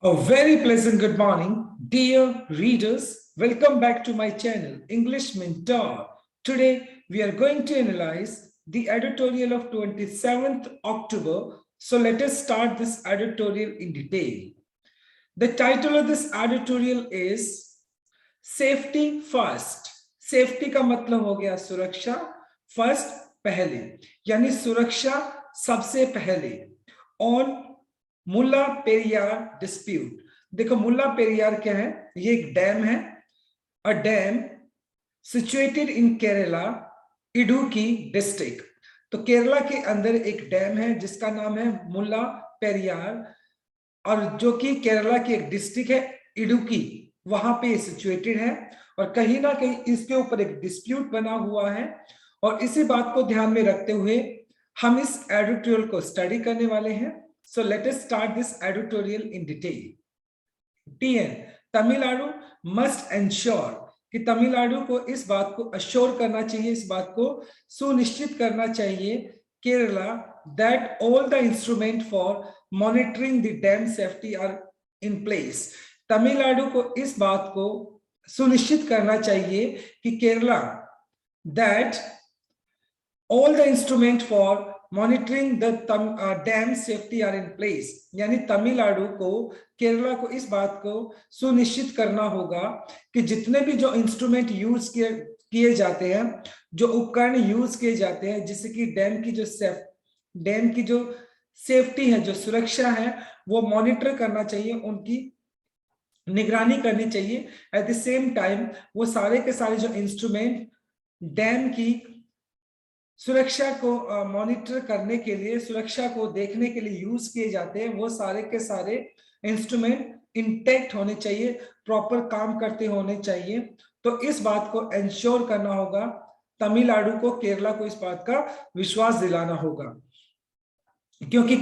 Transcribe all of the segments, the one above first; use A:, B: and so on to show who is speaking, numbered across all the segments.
A: A very pleasant good morning, dear readers. Welcome back to my channel, English Mentor. Today, we are going to analyze the editorial of 27th October. So let us start this editorial in detail. The title of this editorial is Safety First. Safety का मतलब हो गया सुरक्षा, first पहले, यानी सुरक्षा सबसे पहले. On Mulla Periyar dispute. देखो मुल्ला पेरियार क्या है, ये एक डैम है. A dam situated in Kerala, Idukki district. तो केरला के अंदर एक डैम है जिसका नाम है मुल्ला पेरियार, और जो कि केरला की एक डिस्ट्रिक्ट है इडुक्की, वहां पे सिचुएटेड है. और कहीं ना कहीं इसके ऊपर एक डिस्प्यूट बना हुआ है, और इसी बात को ध्यान में रखते हुए हम इस एडिटोरियल को स्टडी करने वाले हैं. So let us start this editorial in detail. TN, Tamil Nadu must ensure कि तमिलनाडु को इस बात को अश्योर करना चाहिए, इस बात को सुनिश्चित करना चाहिए, Kerala, that all the instrument for monitoring the dam safety are in place. Tamil Nadu को इस बात को सुनिश्चित करना चाहिए कि Kerala, that all the instrument for monitoring the dam safety are in place. यानी तमिलनाडु को, केरला को इस बात को सुनिश्चित करना होगा कि जितने भी जो इंस्ट्रूमेंट यूज किए जाते हैं, जो उपकरण यूज किए जाते हैं, जिससे कि डैम की जो सेफ्टी है, जो सुरक्षा है, वो मॉनिटर करना चाहिए, उनकी निगरानी करनी चाहिए. एट द सेम टाइम वो सारे के सारे जो इंस्ट्रूमेंट डैम की सुरक्षा को मॉनिटर करने के लिए, सुरक्षा को देखने के लिए यूज किए जाते हैं, वो सारे के सारे इंस्ट्रूमेंट इंटैक्ट होने चाहिए, प्रॉपर काम करते होने चाहिए. तो इस बात को एंश्योर करना होगा तमिलनाडु को, केरला को इस बात का विश्वास दिलाना होगा. क्योंकि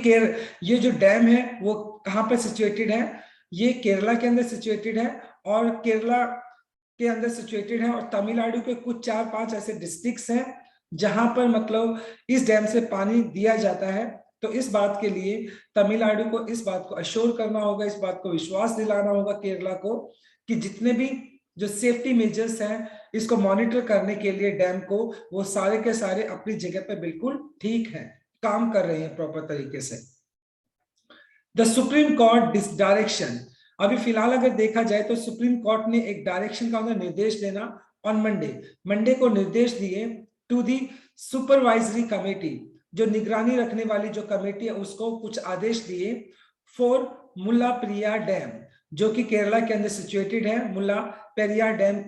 A: ये जो डैम है वो कहाँ पर सिचुएटेड है, ये केरला के अंदर सिचुएटेड है, और केरला के अंदर सिचुएटेड है, और तमिलनाडु के कुछ 4-5 ऐसे डिस्ट्रिक्ट्स हैं जहां पर मतलब इस डैम से पानी दिया जाता है. तो इस बात के लिए तमिलनाडु को इस बात को अश्योर करना होगा, इस बात को विश्वास दिलाना होगा केरला को कि जितने भी जो सेफ्टी मेजर्स हैं, इसको मॉनिटर करने के लिए डैम को, वो सारे के सारे अपनी जगह पे बिल्कुल ठीक है, काम कर रहे हैं प्रॉपर तरीके से. The supreme court this direction. अभी फिलहाल अगर देखा जाए तो सुप्रीम कोर्ट ने एक डायरेक्शन का निर्देश देना ऑन मंडे को निर्देश दिए टू दी सुपरवाइजरी कमेटी, जो निगरानी रखने वाली जो कमेटी है, उसको कुछ आदेश दिए फॉर मुल्ला पेरियार डैम, जो कि केरला के अंदर सिचुएटेड है. मुल्ला पेरियार डैम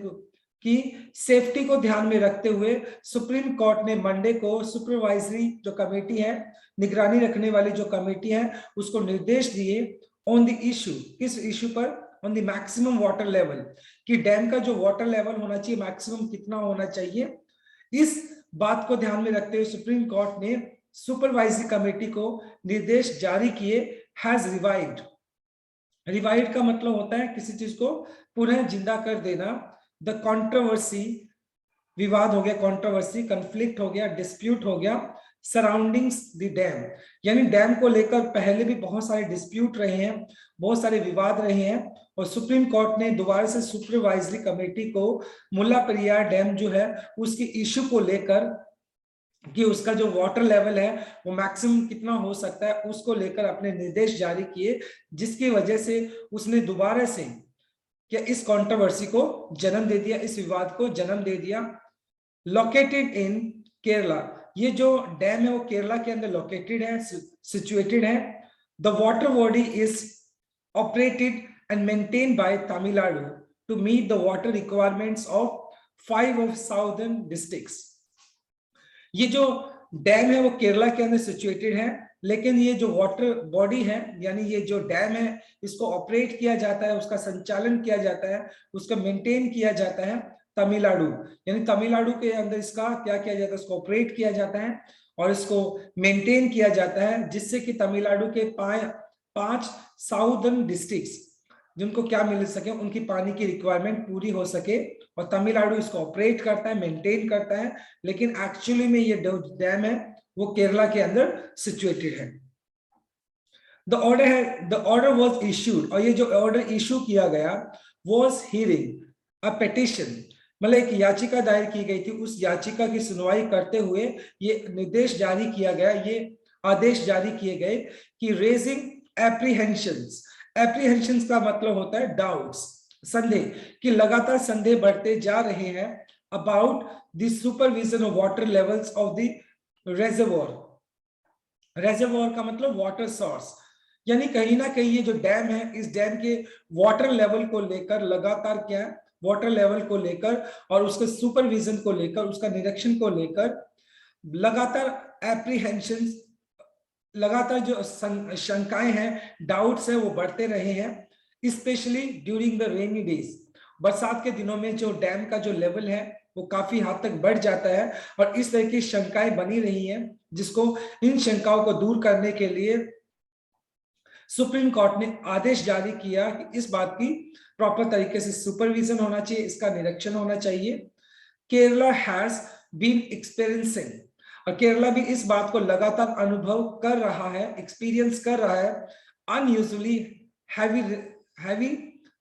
A: की सेफ्टी को ध्यान में रखते हुए सुप्रीम कोर्ट ने मंडे को सुपरवाइजरी जो कमेटी है, निगरानी रखने वाली जो कमेटी है, उसको निर्देश दिए ऑन द इशू. किस इशू पर? On the maximum water level, कि डैम का जो वाटर लेवल होना चाहिए, मैक्सिमम कितना होना चाहिए. इस बात को ध्यान में रखते हुए सुप्रीम कोर्ट ने सुपरवाइजरी कमेटी को निर्देश जारी किए. हैज रिवाइव्ड का मतलब होता है किसी चीज को पुनः जिंदा कर देना. द कंट्रोवर्सी, विवाद हो गया, कंट्रोवर्सी, कॉन्फ्लिक्ट हो गया, डिस्प्यूट हो गया, सराउंडिंग्स द डैम, यानी डैम को लेकर पहले भी बहुत सारे डिस्प्यूट रहे हैं, बहुत सारे विवाद रहे हैं, और सुप्रीम कोर्ट ने दोबारा से सुपरवाइजरी कमेटी को मुल्ला पेरियार डैम जो है उसकी इशू को लेकर, कि उसका जो वाटर लेवल है वो मैक्सिमम कितना हो सकता है, उसको लेकर अपने निर्देश जारी किए, जिसकी वजह से उसने दोबारा से क्या इस कंट्रोवर्सी को जन्म दे दिया, इस विवाद को जन्म दे दिया. लोकेटेड इन केरला, ये जो डैम है वो केरला के अंदर लोकेटेड है, सिचुएटेड है. The water body is operated and maintained by Tamil Nadu to meet the water requirements of 5 of southern districts. ये जो डैम है वो केरला के अंदर सिचुएटेड है, लेकिन ये जो वाटर बॉडी है, यानी ये जो डैम है, इसको ऑपरेट किया जाता है, उसका संचालन किया जाता है, उसका मेंटेन किया जाता है तमिलनाडु. यानी तमिलनाडु के अंदर इसका क्या किया जाता है, इसको ऑपरेट किया जाता है और इसको मेंटेन किया जाता है, जिससे कि तमिलनाडु के 5 साउदर्न डिस्ट्रिक्ट्स जिनको क्या मिल सके, उनकी पानी की रिक्वायरमेंट पूरी हो सके, और तमिलनाडु इसको ऑपरेट करता है, मेंटेन करता है, लेकिन एक्चुअली में ये डैम है वो केरला के अंदर सिचुएटेड है. द ऑर्डर वॉज इश्यूड, और ये जो ऑर्डर इशू किया गया वॉज हियरिंग अ पेटिशन, मतलब एक याचिका दायर की गई थी, उस याचिका की सुनवाई करते हुए ये निर्देश जारी किया गया, ये आदेश जारी किए गए कि रेजिंग एप्रीहेंशंस, एप्रीहेंशंस का मतलब होता है डाउट्स, संदेह, कि लगातार संदेह बढ़ते जा रहे हैं about the supervision of water levels of the reservoir, reservoir का मतलब वाटर सोर्स, यानी कहीं ना कहीं ये जो डैम है, इस डैम के वाटर लेवल को लेकर लगातार क्या है, वाटर लेवल को लेकर और उसके सुपरविजन को लेकर, उसका निरीक्षण को लेकर लगातार एप्रीहेंशन, लगातार जो शंकाएं हैं, डाउट्स है, वो बढ़ते रहे हैं, specially during the rainy days, बरसात के दिनों में जो डैम का जो लेवल है वो काफी हद तक बढ़ जाता है, और इस तरह की शंकाएं बनी रही हैं, जिसको इन शंकाओं को दूर करने के लिए सुप्रीम कोर्ट ने आदेश जारी किया कि इस बात की प्रॉपर तरीके से सुपरविजन होना चाहिए, इसका निरीक्षण होना चाहिए। केरला हैज बीन एक्सपीरियंसिंग, और केरला भी इस बात को लगातार अनुभव कर रहा है, एक्सपीरियंस कर रहा है, unusually heavy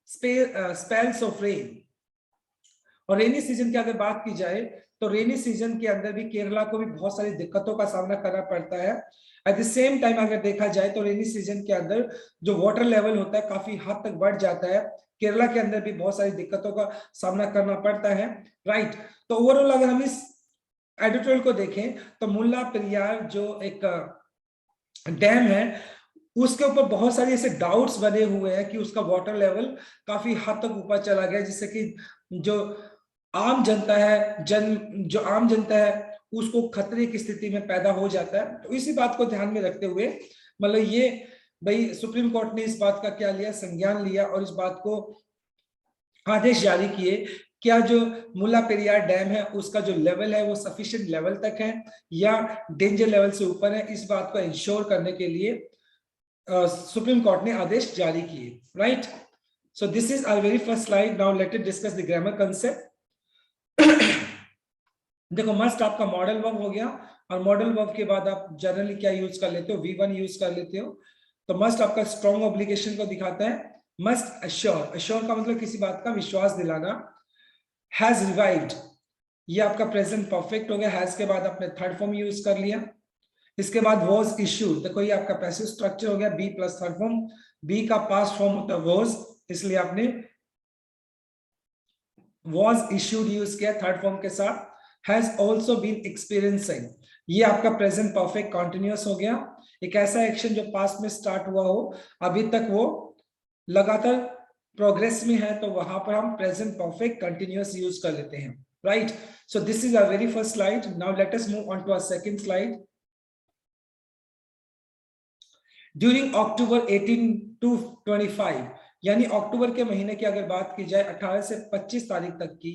A: spells of rain. और रेनी सीजन की अगर बात की जाए तो रेनी सीजन के अंदर भी केरला को भी बहुत सारी दिक्कतों का सामना करना पड़ता है। एट द सेम टाइम अगर देखा जाए तो रेनी सीजन के अंदर जो वाटर लेवल होता है काफी हद तक बढ़ जाता है, केरला के अंदर भी बहुत सारी दिक्कतों का सामना करना पड़ता है, राइट। तो ओवरऑल अगर हम इस एडिटोरियल को देखें तो मुल्ला पेरियार जो एक डैम है उसके ऊपर बहुत सारे ऐसे डाउट्स बने हुए हैं कि उसका वाटर लेवल काफी हद तक ऊपर चला गया, जिससे कि जो आम जनता है, जो आम जनता है उसको खतरे की स्थिति में पैदा हो जाता है। तो इसी बात को ध्यान में रखते हुए मतलब ये भाई सुप्रीम कोर्ट ने इस बात का क्या लिया, संज्ञान लिया, और इस बात को आदेश जारी किए, क्या जो मुल्ला पेरियार डैम है उसका जो लेवल है वो सफिशिएंट लेवल तक है या डेंजर लेवल से ऊपर है, इस बात को इंश्योर करने के लिए सुप्रीम कोर्ट ने आदेश जारी किए, right. So this is our very first slide. Now let us discuss the grammar concept. देखो मस्ट आपका मॉडल वर्ब हो गया, और मॉडल वर्ब के बाद आप जनरली क्या यूज कर लेते हो, V1 यूज कर लेते हो। तो मस्ट आपका स्ट्रॉन्ग ऑब्लिगेशन को दिखाता है। मस्ट अश्योर, अश्योर का मतलब किसी बात का विश्वास दिलाना। हैज रिवाइव्ड, ये आपका प्रेजेंट परफेक्ट हो गया, हैज के बाद आपने थर्ड फॉर्म यूज कर लिया। इसके बाद वॉज इश्यूड, देखो ये आपका पैसिव स्ट्रक्चर हो गया, be plus third form, be का पास्ट फॉर्म होता है वॉज, इसलिए आपने वॉज इश्यूड यूज किया थर्ड फॉर्म के साथ। हैज ऑल्सो बीन एक्सपीरियंसिंग, ये आपका प्रेजेंट परफेक्ट कॉन्टिन्यूअस हो गया, एक ऐसा एक्शन जो पास्ट में स्टार्ट हुआ हो, अभी तक वो लगातार प्रोग्रेस में है, तो वहां पर हम प्रेजेंट परफेक्ट कंटिन्यूअस यूज कर लेते हैं, right. So this is our very first slide. Now let us move on to our second slide. During October 18 to 25, यानी अक्टूबर के महीने की अगर बात की जाए 18 से 25 तारीख तक की,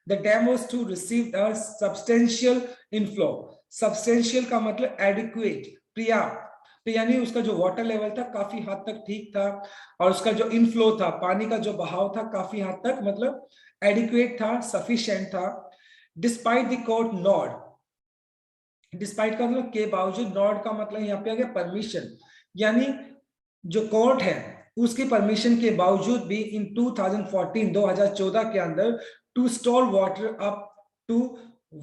A: the dam was to receive a substantial inflow. Substantial का मतलब एडिक्वेट, पर्याप्त, तो यानी उसका जो वाटर लेवल था काफी हद तक ठीक था, और उसका जो इनफ्लो था, पानी का जो बहाव था काफी हद तक मतलब एडिक्वेट था, सफिशिएंट था। Despite the court nod, despite का मतलब के बावजूद, नॉड का मतलब यहाँ पे आ गया परमिशन, यानी जो कोर्ट है उसकी परमिशन के बावजूद भी इन 2014 के अंदर to store water up to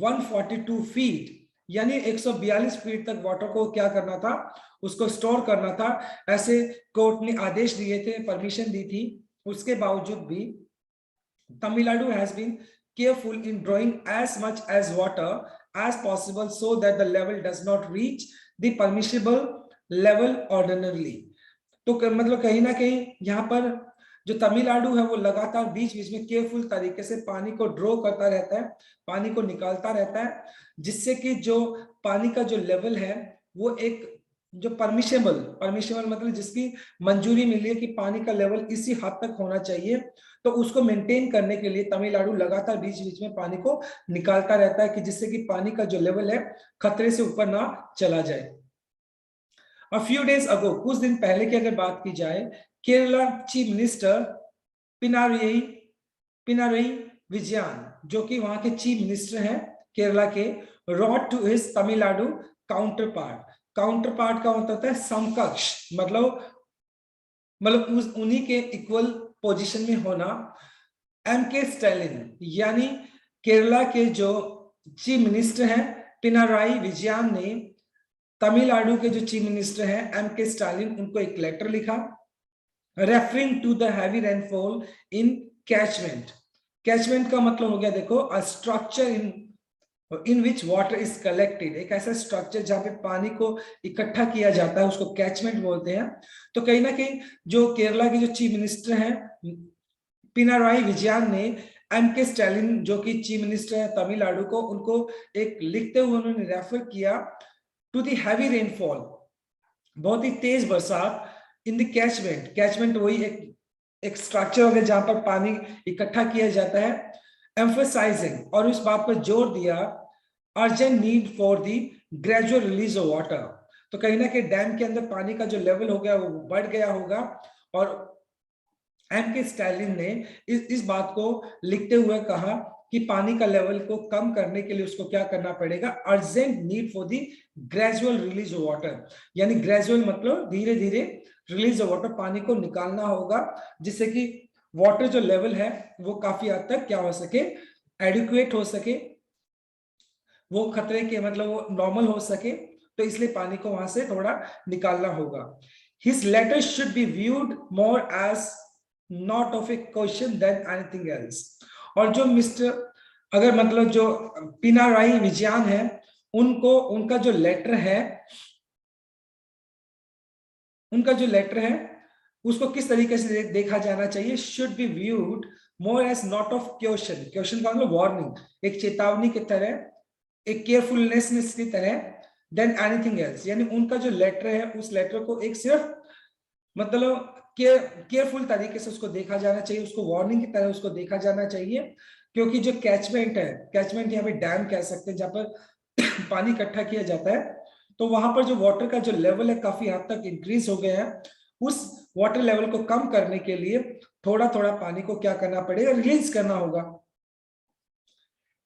A: 142 feet, यानी 142 फीट तक वाटर को क्या करना था, उसको स्टोर करना था, ऐसे कोर्ट ने आदेश दिए थे, परमिशन दी थी। उसके बावजूद भी Tamil Nadu has been careful in drawing as much as water as possible so that the level does not reach the permissible level ordinarily। तो मतलब कहीं ना कहीं यहाँ पर जो तमिलनाडु है वो लगातार बीच बीच में केयरफुल तरीके से पानी को ड्रॉ करता रहता है, पानी को निकालता रहता है, जिससे कि जो पानी का जो लेवल है वो एक जो परमिशेबल मतलब जिसकी मंजूरी मिली है कि पानी का लेवल इसी हद तक होना चाहिए, तो उसको मेंटेन करने के लिए तमिलनाडु लगातार बीच बीच में पानी को निकालता रहता है, कि जिससे कि पानी का जो लेवल है खतरे से ऊपर ना चला जाए। A few days ago, कुछ दिन पहले की अगर बात की जाए, केरला चीफ मिनिस्टर पिनारई विजयन, जो कि वहां के चीफ मिनिस्टर हैं केरला के, wrote to his Tamil Nadu counter part, counter part का मतलब होता है समकक्ष, मतलब उस उन्हीं के इक्वल पोजीशन में होना। एम.के. स्टालिन यानी केरला के जो चीफ मिनिस्टर हैं पिनाराई विजयन ने तमिलनाडु के जो चीफ मिनिस्टर हैं एम.के. स्टालिन उनको एक लेटर लिखा referring to the heavy rainfall in catchment. Catchment का मतलब हो गया देखो a structure in which water is collected, एक ऐसा स्ट्रक्चर जहां पे पानी को इकट्ठा किया जाता है उसको कैचमेंट बोलते हैं। तो कहीं ना कहीं जो केरला के जो चीफ मिनिस्टर हैं पिनाराई विजयन ने एम.के. स्टालिन जो कि चीफ मिनिस्टर है तमिलनाडु को, उनको एक लिखते हुए उन्होंने रेफर किया टू द हैवी रेनफॉल, बहुत ही तेज बरसात इन द कैचमेंट। कैचमेंट वही एक स्ट्रक्चर हो गया जहां पर पानी इकट्ठा किया जाता है। एम्फसाइजिंग और इस बात पर जोर दिया urgent need for the gradual release of water. तो कहीं ना कहीं डैम के अंदर पानी का जो लेवल हो गया वो बढ़ गया होगा और एम.के. स्टालिन ने इस बात को लिखते हुए कहा कि पानी का लेवल को कम करने के लिए उसको क्या करना पड़ेगा, urgent need for the gradual release of water, यानी ग्रेजुअल मतलब धीरे धीरे रिलीज ऑफ वाटर, पानी को निकालना होगा जिससे कि वाटर जो लेवल है वो काफी हद तक क्या हो सके, एडिक्वेट हो सके, वो खतरे के मतलब वो नॉर्मल हो सके। तो इसलिए पानी को वहां से थोड़ा निकालना होगा। His letter should be viewed more as note of a caution than anything else. और जो मिस्टर अगर मतलब जो पिनाराई विजयन है उनको उनका जो लेटर है उसको किस तरीके से देखा जाना चाहिए, should be viewed more as note of caution. Caution का मतलब वार्निंग, एक चेतावनी की तरह, एक केयरफुलनेस की तरह, देन एनीथिंग एल्स। यानी उनका जो लेटर है उस लेटर को एक सिर्फ मतलब केयरफुल तरीके से उसको देखा जाना चाहिए, उसको वार्निंग की तरह उसको देखा जाना चाहिए। क्योंकि जो कैचमेंट है, कैचमेंट यहाँ पे डैम कह सकते हैं जहां पर पानी इकट्ठा किया जाता है, तो वहां पर जो वाटर का जो लेवल है काफी हद तक इंक्रीज हो गया है। उस वाटर लेवल को कम करने के लिए थोड़ा थोड़ा पानी को क्या करना पड़ेगा, रिलीज करना होगा।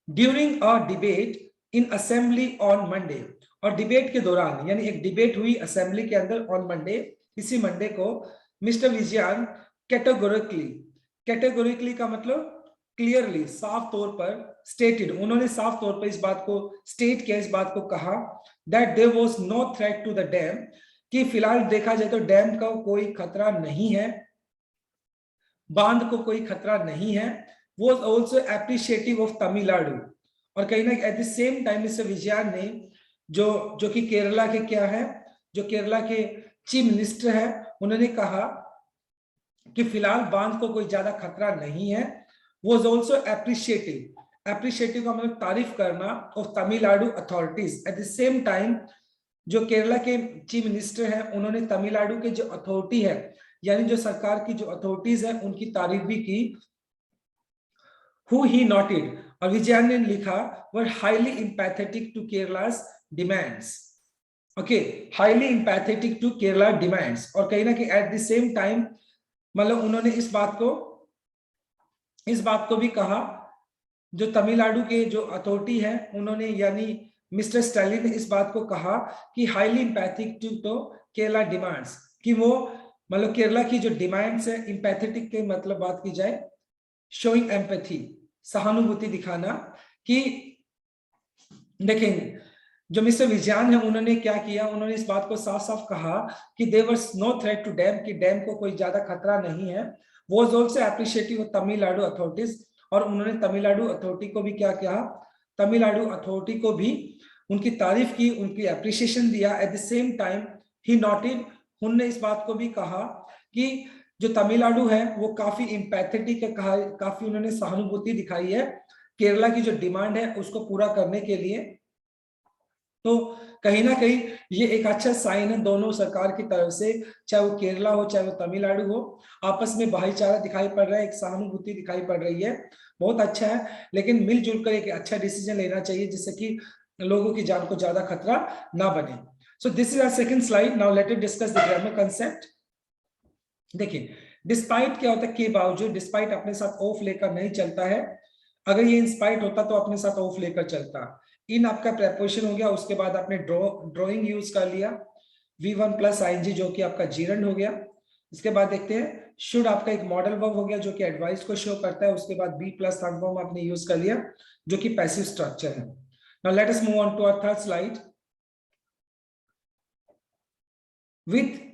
A: During a debate in assembly on Monday, और डिबेट के दौरान यानी एक डिबेट हुई असेंबली के अंदर ऑन मंडे, इसी मंडे को मिस्टर विजयन कैटेगोरिकली का मतलब क्लियरली, साफ तौर पर स्टेटेड, उन्होंने साफ तौर पर इस बात को स्टेट किया, इस बात को कहा that there was no threat to the dam, कि फिलहाल देखा जाए तो डैम का कोई खतरा नहीं है, बांध को कोई खतरा नहीं है। was also appreciative of Tamil Nadu. और कहीं ना eight the same time mister Vijayan ने जो कि केरला के क्या है, जो केरला के चीफ मिनिस्टर है, उन्होंने कहा कि फिलहाल बांध को कोई ज्यादा खतरा नहीं है। was also appreciative का मतलब तारीफ करना of Tamil Nadu authorities. Eight the same time जो केरला के चीफ मिनिस्टर हैं उन्होंने तमिलनाडु के जो अथॉरिटी है यानी जो सरकार की जो अथॉरिटीज है उनकी तारीफ भी की। Who he noted, और विजयन ने लिखा, were highly empathetic to Kerala's demands. Okay, highly empathetic to Kerala demands। और कहीं ना कहीं at the same time मतलब उन्होंने इस बात को भी कहा, जो तमिलनाडु के जो अथॉरिटी है उन्होंने यानी मिस्टर स्टालिन ने इस बात को कहा कि highly empathic to Kerala demands, कि वो मतलब केरला की जो डिमांड्स है, एम्पैथेटिक के मतलब बात की जाए, शोइंग एम्पैथी, सहानुभूति दिखाना। कि देखेंगे जो मिस्टर विजयन है उन्होंने क्या किया, उन्होंने इस बात को साफ साफ कहा कि there was no threat to dam, कि डैम को कोई ज्यादा खतरा नहीं है। Was also appreciative of Tamil Nadu authorities, और उन्होंने तमिलनाडु अथॉरिटी को भी क्या कहा, तमिलनाडु अथॉरिटी को भी उनकी तारीफ की, उनकी एप्रिसिएशन दिया। Eight the same time he noted, उन्होंने इस बात को भी कहा कि जो तमिलनाडु है वो काफी एम्पैथेटिक है, काफी उन्होंने सहानुभूति दिखाई है केरला की जो डिमांड है उसको पूरा करने के लिए। तो कहीं ना कहीं ये एक अच्छा साइन है दोनों सरकार की तरफ से, चाहे वो केरला हो चाहे वो तमिलनाडु हो, आपस में भाईचारा दिखाई पड़ रहा है, एक सहानुभूति दिखाई पड़ रही है, बहुत अच्छा है। लेकिन मिलजुल कर एक अच्छा डिसीजन लेना चाहिए जिससे कि लोगों की जान को ज्यादा खतरा ना बने। So this is our second slide. Now let us discuss the grammar concept. देखिए डिस्पाइट क्या होता है, के बावजूद, डिस्पाइट अपने साथ ऑफ लेकर नहीं चलता है, अगर ये इंस्पाइट होता तो अपने साथ ऑफ लेकर चलता। इन आपका प्रेपोजिशन हो गया, उसके बाद आपने ड्रॉइंग यूज कर लिया, V1 प्लस आईएनजी जो कि आपका जीरंड हो गया। इसके बाद देखते हैं शुड आपका एक मॉडल वर्ब हो गया जो कि एडवाइस को शो करता है। उसके बाद बी प्लस थर्ड फॉर्म आपने यूज कर लिया जो कि पैसिव स्ट्रक्चर है। Now let us move on to our third slide. With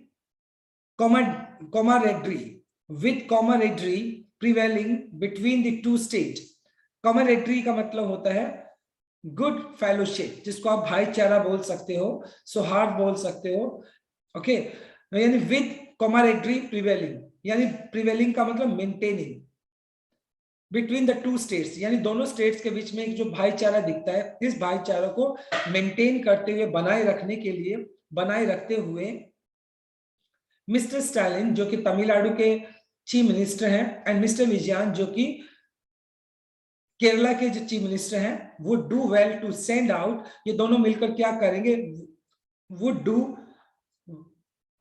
A: camaraderie prevailing between the two states। camaraderie का मतलब होता है गुड फेलोशिप, जिसको आप भाईचारा बोल सकते हो, सौहार्द बोल सकते हो। ओके, यानी विद camaraderie prevailing, यानी प्रिवेलिंग का मतलब maintaining between the two states, यानी दोनों स्टेट्स के बीच में एक जो भाईचारा दिखता है, इस भाईचारा को मेंटेन करते हुए, बनाए रखने के लिए, बनाए रखते हुए मिस्टर स्टालिन जो कि तमिलनाडु के चीफ मिनिस्टर हैं एंड मिस्टर विजयन जो कि केरला के जो चीफ मिनिस्टर हैं, would do well to send out, ये दोनों मिलकर क्या करेंगे, would do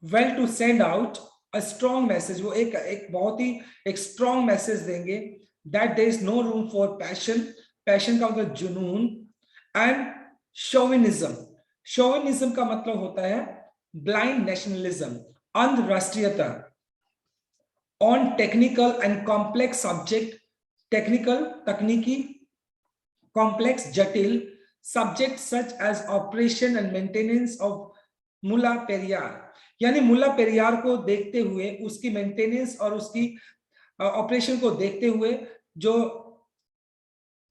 A: well to send out a strong message, वो एक बहुत ही एक स्ट्रॉन्ग मैसेज देंगे that there is no room for passion, passion का मतलब जुनून, एंड शोविनिज्म, शोविनिज्म का मतलब होता है ब्लाइंड नेशनलिज्म, अंध राष्ट्रीयता, on technical and complex subject, technical तकनीकी, कॉम्प्लेक्स जटिल subject such as operation and maintenance of Mulla Periyar, यानी मुला पेरियार को देखते हुए, उसकी मेंटेनेंस और उसकी ऑपरेशन को देखते हुए, जो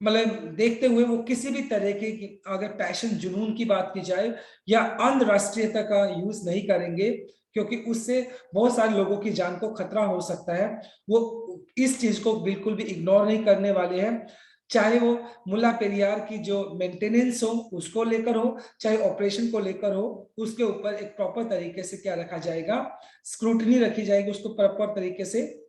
A: मतलब देखते हुए वो किसी भी तरह की अगर पैशन जुनून की बात की जाए या अंतरराष्ट्रीयता का यूज नहीं करेंगे, क्योंकि उससे बहुत सारे लोगों की जान को खतरा हो सकता है। वो इस चीज को बिल्कुल भी इग्नोर नहीं करने वाले हैं, चाहे वो मुल्ला पेरियार की जो मेंटेनेंस हो उसको लेकर हो, चाहे ऑपरेशन को लेकर हो, उसके ऊपर एक प्रॉपर तरीके से क्या रखा जाएगा, स्क्रूटनी रखी जाएगी, उसको प्रॉपर तरीके से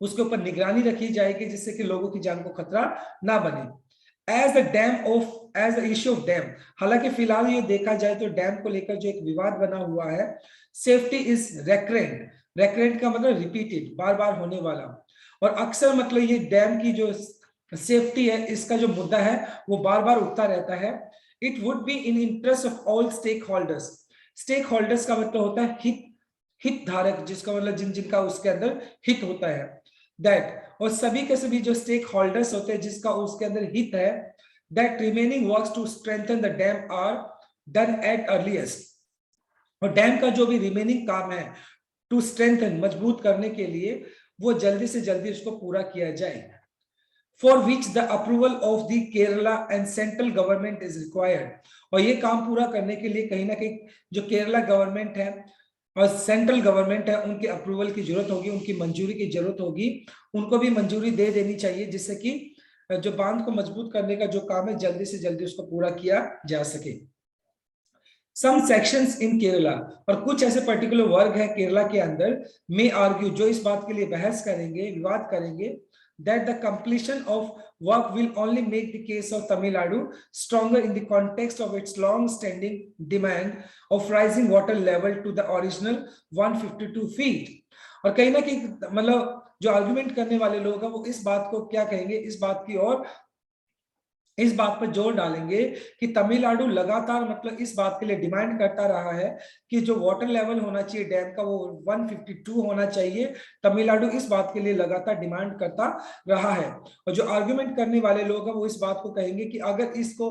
A: उसके ऊपर निगरानी रखी जाएगी, जिससे कि लोगों की जान को खतरा ना बने। As the dam of as the issue of dam, हालांकि फिलहाल ये देखा जाए तो डैम को लेकर जो एक विवाद बना हुआ है, सेफ्टी इज रेकरेंट, रेकरेंट का मतलब रिपीटेड, बार बार होने वाला, और अक्सर मतलब ये डैम की जो सेफ्टी है, इसका जो मुद्दा है वो बार बार उठता रहता है। It would be in interest of all stakeholders, stakeholders का मतलब होता है हित, हित धारक, जिसका मतलब जिन जिनका उसके अंदर हित होता है, दैट, और सभी के सभी जो स्टेक होल्डर्स होते हैं जिसका उसके अंदर हित है, that remaining works to strengthen the dam are done at earliest, और डैम का जो भी रिमेनिंग काम है टू स्ट्रेंथन, मजबूत करने के लिए, वो जल्दी से जल्दी उसको पूरा किया जाए। For which the approval of the Kerala and central government is required, और ये काम पूरा करने के लिए कहीं ना कहीं जो केरला गवर्नमेंट है और सेंट्रल गवर्नमेंट है, उनके अप्रूवल की जरूरत होगी, उनकी मंजूरी की जरूरत होगी, उनको भी मंजूरी दे देनी चाहिए, जिससे कि जो बांध को मजबूत करने का जो काम है जल्दी से जल्दी उसको पूरा किया जा सके। सम सेक्शंस इन केरला, और कुछ ऐसे पर्टिकुलर वर्ग है केरला के अंदर, में आर्ग्यू, जो इस बात के लिए बहस करेंगे, विवाद करेंगे, that the completion of work will only make the case of Tamil Nadu stronger in the context of its long-standing demand of rising water level to the original 152 feet। और कहीं ना कहीं मतलब जो आर्गुमेंट करने वाले लोग हैं वो इस बात को क्या कहेंगे, इस बात की और इस बात पर जोर डालेंगे कि तमिलनाडु लगातार मतलब इस बात के लिए डिमांड करता रहा है कि जो वाटर लेवल होना चाहिए डैम का वो 152 होना चाहिए। तमिलनाडु इस बात के लिए लगातार डिमांड करता रहा है, और जो आर्गुमेंट करने वाले लोग हैं वो इस बात को कहेंगे कि अगर इसको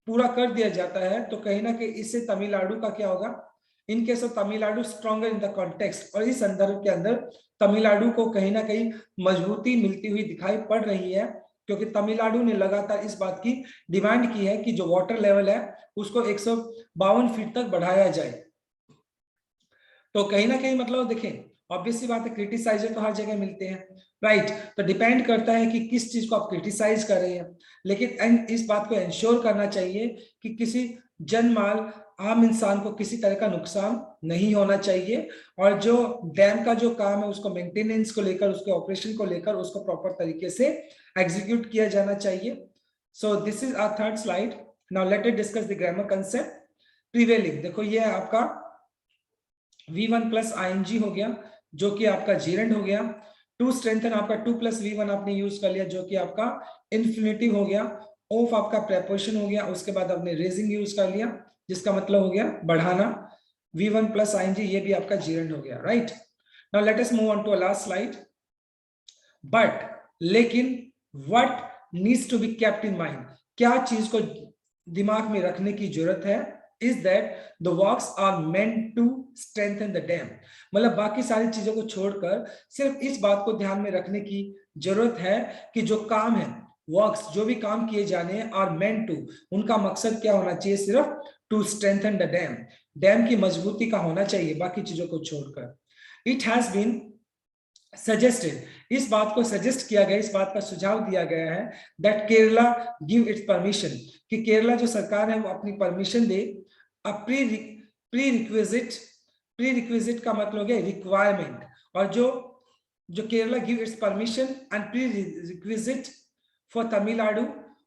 A: पूरा कर दिया जाता है तो कहीं ना कहीं इससे तमिलनाडु का क्या होगा, in case of Tamil Nadu stronger in the context, और इस संदर्भ के अंदर तमिलनाडु को कहीं ना कहीं मजबूती मिलती हुई दिखाई पड़ रही है, क्योंकि तमिलनाडु ने लगातार इस बात की डिमांड की है कि जो वाटर लेवल है उसको 152 फीट तक बढ़ाया जाए। तो कहीं ना कहीं मतलब देखें, ऑब्वियसली बात है, क्रिटिसाइजर तो हर जगह मिलते हैं, राइट, तो डिपेंड करता है कि किस चीज को आप क्रिटिसाइज कर रहे हैं, लेकिन इस बात को इंश्योर करना चाहिए कि किसी जनमाल आम इंसान को किसी तरह का नुकसान नहीं होना चाहिए, और जो डैम का जो काम है उसको मेंटेनेंस को लेकर, उसके ऑपरेशन को लेकर उसको प्रॉपर तरीके से एग्जीक्यूट किया जाना चाहिए। So this is our third slide. Now let us discuss the grammar concept. Prevailing, देखो ये है आपका V1 प्लस ING हो गया जो कि आपका जीरेंड हो गया, टू स्ट्रेंथन आपका 2 प्लस V1 आपने यूज कर लिया जो कि आपका इन्फिनिटिव हो गया, ऑफ आपका प्रेपोजिशन हो गया, उसके बाद आपने रेजिंग यूज कर लिया जिसका मतलब हो गया बढ़ाना, V1 प्लस ing, ये भी आपका gerund हो गया, right. Now let us move on to a last slide. But लेकिन what needs to be kept in mind, क्या चीज को दिमाग में रखने की जरूरत है, is that the works are meant to strengthen the dam. मतलब बाकी सारी चीजों को छोड़कर सिर्फ इस बात को ध्यान में रखने की जरूरत है कि जो काम है, वर्क्स जो भी काम किए जाने हैं, आर मेंट टू, उनका मकसद क्या होना चाहिए, सिर्फ to strengthen the dam, dam की मजबूती का होना चाहिए, बाकी चीजों को छोड़कर। इट हैज बीन सजेस्टेड, इस बात को सजेस्ट किया गया, इस बात का सुझाव दिया गया है that Kerala give its permission, कि केरला जो सरकार है वो अपनी परमिशन दे अ प्री रिक्विजिट का मतलब है रिक्वायरमेंट, और जो Kerala give its permission and prerequisite for Tamil Nadu,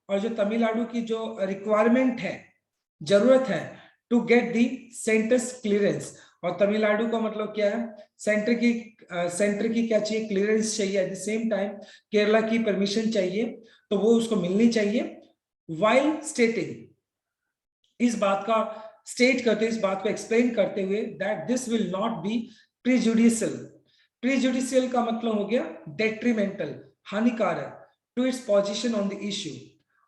A: और जो तमिलनाडु की जो रिक्वायरमेंट है, जरूरत है to get the centre's clearance, और तमिलनाडु का मतलब क्या है, सेंटर की क्या चाहिए, क्लियरेंस चाहिए, eight the same time Kerala की परमिशन चाहिए, तो वो उसको मिलनी चाहिए। वाइल स्टेटिंग, इस बात का स्टेट करते, इस बात को एक्सप्लेन करते हुए that this will not be prejudicial, prejudicial का मतलब हो गया डेट्रीमेंटल, हानिकारक, to its position on the issue,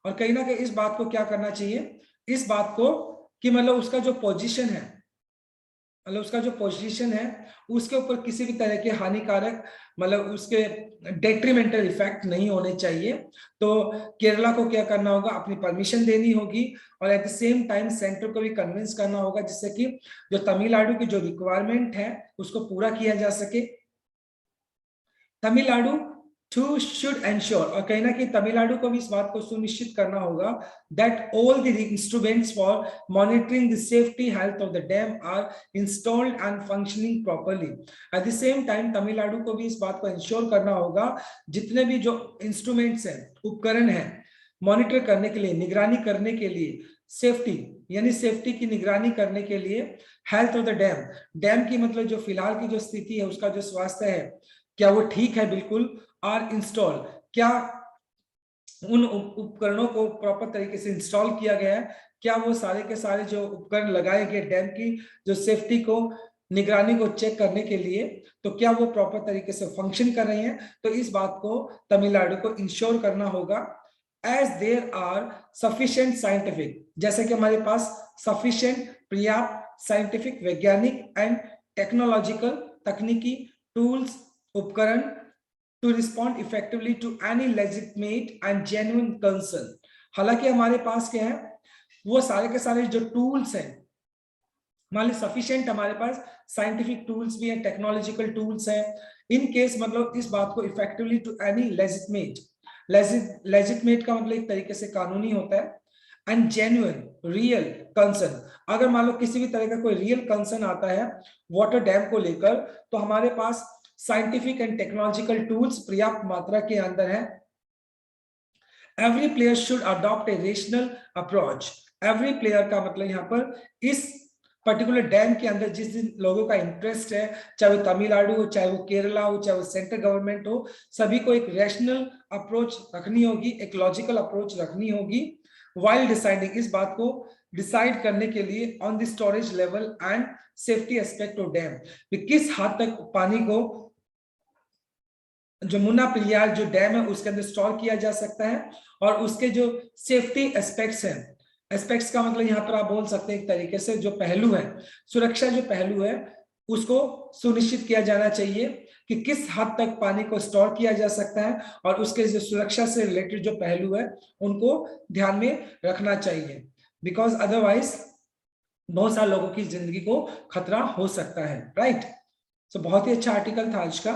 A: और कहीं ना कहीं इस बात को क्या करना चाहिए, इस बात को कि मतलब उसका जो पोजीशन है, मतलब उसका जो पोजीशन है उसके ऊपर किसी भी तरह के हानिकारक, मतलब उसके डेट्रीमेंटल इफेक्ट नहीं होने चाहिए। तो केरला को क्या करना होगा, अपनी परमिशन देनी होगी, और eight the same time centre को भी कन्विंस करना होगा जिससे कि जो तमिलनाडु की जो रिक्वायरमेंट है उसको पूरा किया जा सके। तमिलनाडु टू शुड एंश्योर, और कहीं ना कहीं तमिलनाडु को भी इस बात को सुनिश्चित करना होगा that all the instruments for monitoring the safety health of the dam are installed and functioning properly. At the same time Tamil Nadu को भी इस बात को इंश्योर करना होगा जितने भी जो इंस्ट्रूमेंट्स हैं, उपकरण हैं, मॉनिटर करने के लिए, निगरानी करने के लिए, सेफ्टी यानी सेफ्टी की निगरानी करने के लिए, health of the dam, dam की मतलब जो फिलहाल की जो स्थिति है उसका जो स्वास्थ्य है क्या वो ठीक है, बिल्कुल, आर इंस्टॉल, क्या उन उपकरणों को प्रॉपर तरीके से इंस्टॉल किया गया है, क्या वो सारे के सारे जो उपकरण लगाए गए डैम की जो सेफ्टी को, निगरानी को चेक करने के लिए, तो क्या वो प्रॉपर तरीके से फंक्शन कर रहे हैं, तो इस बात को तमिलनाडु को इंश्योर करना होगा। As there are sufficient scientific, जैसे कि हमारे पास सफिशिएंट, पर्याप्त साइंटिफिक, वैज्ञानिक एंड टेक्नोलॉजिकल, तकनीकी टूल्स, उपकरण to respond effectively to any legitimate and genuine concern. हालांकि हमारे पास क्या है, वो सारे के सारे जो टूल्स हैं, मान ली सफिशिएंट हमारे पास साइंटिफिक टूल्स भी हैं, टेक्नोलॉजिकल टूल्स हैं, इन केस मतलब इस बात को effectively to any legitimate, legitimate का मतलब एक तरीके से कानूनी होता है, एंड जेन्युइन, रियल कंसर्न, अगर मान लो किसी भी तरह का कोई रियल कंसर्न आता है वाटर डैम को लेकर, तो हमारे पास साइंटिफिक एंड टेक्नोलॉजिकल टूल्स पर्याप्त मात्रा के अंदर है। Every player should adopt a rational approach, every player का मतलब यहाँ पर इस पर्टिकुलर डैम के अंदर जिस जिन लोगों का इंटरेस्ट है, चाहे वो तमिलनाडु हो, चाहे वो केरला हो, चाहे वो सेंट्रल गवर्नमेंट हो, सभी को एक रैशनल अप्रोच रखनी होगी, एक लॉजिकल अप्रोच रखनी होगी, while डिसाइडिंग, इस बात को डिसाइड करने के लिए on the storage level and safety aspect of dam, किस हद तक पानी को जो मुन्ना पेरियार जो डैम है उसके अंदर स्टोर किया जा सकता है, और उसके जो सेफ्टी एस्पेक्ट्स हैं, एस्पेक्ट्स का मतलब यहाँ पर आप बोल सकते हैं एक तरीके से जो पहलू है, सुरक्षा जो पहलू है उसको सुनिश्चित किया जाना चाहिए कि किस हद तक पानी को स्टोर किया जा सकता है, और उसके जो सुरक्षा से रिलेटेड जो पहलू है उनको ध्यान में रखना चाहिए, बिकॉज अदरवाइज बहुत सारे लोगों की जिंदगी को खतरा हो सकता है, राइट। सो बहुत ही अच्छा आर्टिकल था आज का।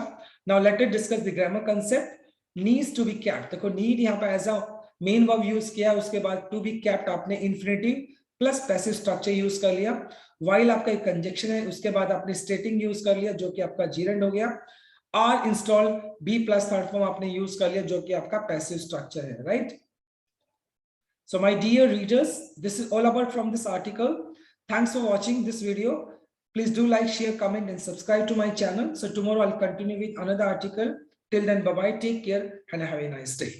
A: Now let us discuss the grammar concept. Needs to be kept, देखो नीड यहाँ पर as a main verb use किया, उसके बाद टू बी कैप्ट आपने infinitive plus passive structure use कर लिया, वाइल आपका एक कंजक्शन है, उसके बाद आपने स्टेटिंग यूज कर लिया जो कि आपका जीरेंड हो गया, are installed be plus third form आपने यूज कर लिया जो कि आपका पैसिव स्ट्रक्चर है, right. So my dear readers, this is all about from this article. Thanks for watching this video. Please do like, share, comment and subscribe to my channel. So tomorrow I'll continue with another article. Till then, bye-bye, take care and have a nice day.